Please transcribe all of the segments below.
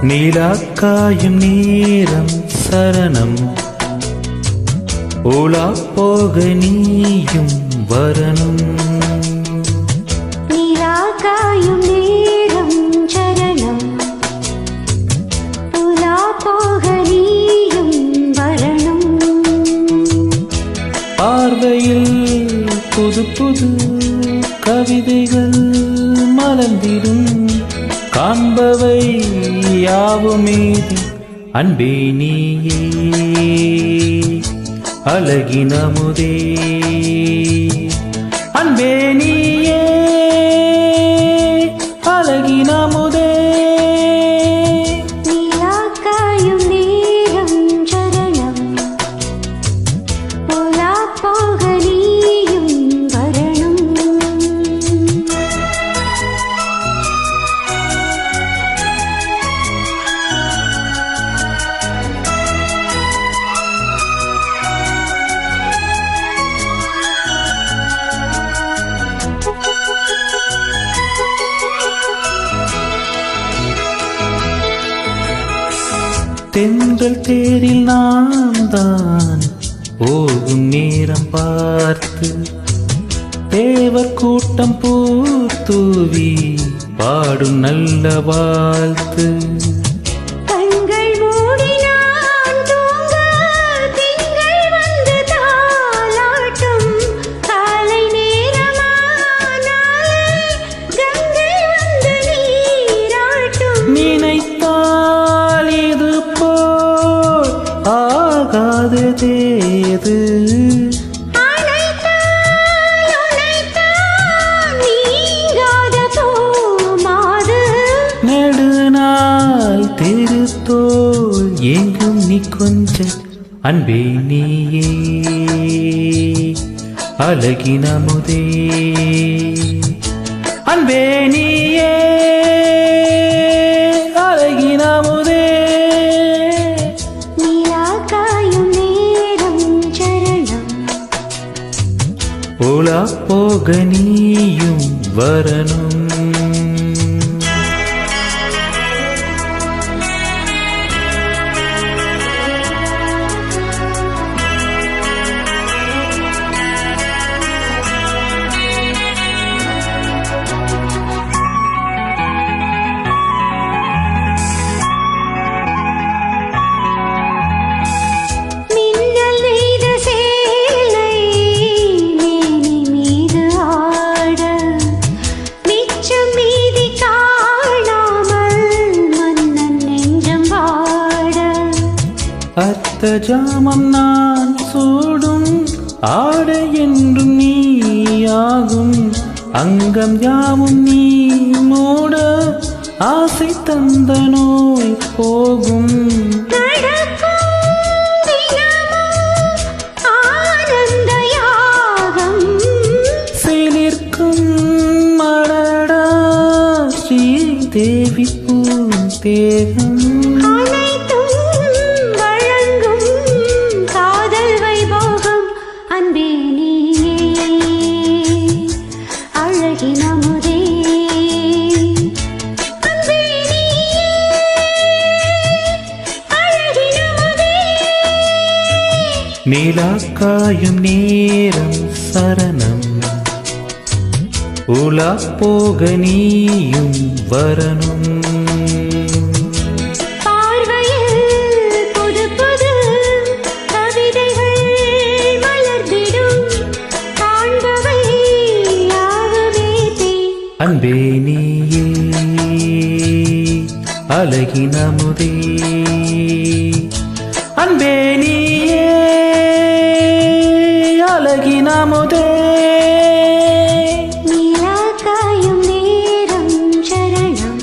நீலாக்காயும் நேரம் சரணம் ஓலா போக நீயும் வரணும். நீலாக்காயும் நேரம் சரணம் ஓலா போக நீயும் வரணும். பார்வையில் புது புது கவிதைகள் மலர்ந்திடும் காண்பவை யாவுமே அன்பே நீயே அழகினமுதே அன்பே நீயே அழகினமுதே. நீலாக்காயும் நேரம் சரணம் ஓலா போக நீயும் வரணும். தென்றல் தேரில் நாம் தான் போகும் நேரம் பார்த்து தேவர் கூட்டம் பூத்தூவி பாடும் நல்ல வாழ்த்து. கண்கள் மூடி நான் தூங்க திங்கள் வந்து தாலாட்டும் காலை நேரமானாலே கங்கை வந்து நீராட்டும். நினைத்தால் இது போல் ஆகாததேது நெடுநாள் திருத்தோள் எங்கும் நீ கொஞ்சம் அன்பே நீயே அழகினமுதே அன்பே நீயே அழகினமுதே. நீலாக்காயும் நேரம் சரணம் ஓலா போக நீயும் வரணும். அர்த்த ஜாமம் நான் சூடும் ஆடை என்றும் நீயாகும் அங்கம் யாவும் நீ மூட ஆசை தந்த நோய் போகும். சிலிர்க்கும் மலடா ஸ்ரீதேவி பூந்தேகம் நீலாக்காயும் நேரம் சரணம் உலா போக நீயும் வரணும். பார்வையில் புது புது கவிதைகள் மலர்ந்திடும் காண்பவை யாவுமே அன்பே நீயே அழகினமுதே அன்பே நீயே அழகினமுதே. நீலாக்காயும் நேரம் சரணம்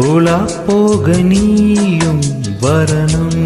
உலா போக நீயும் வரணும்.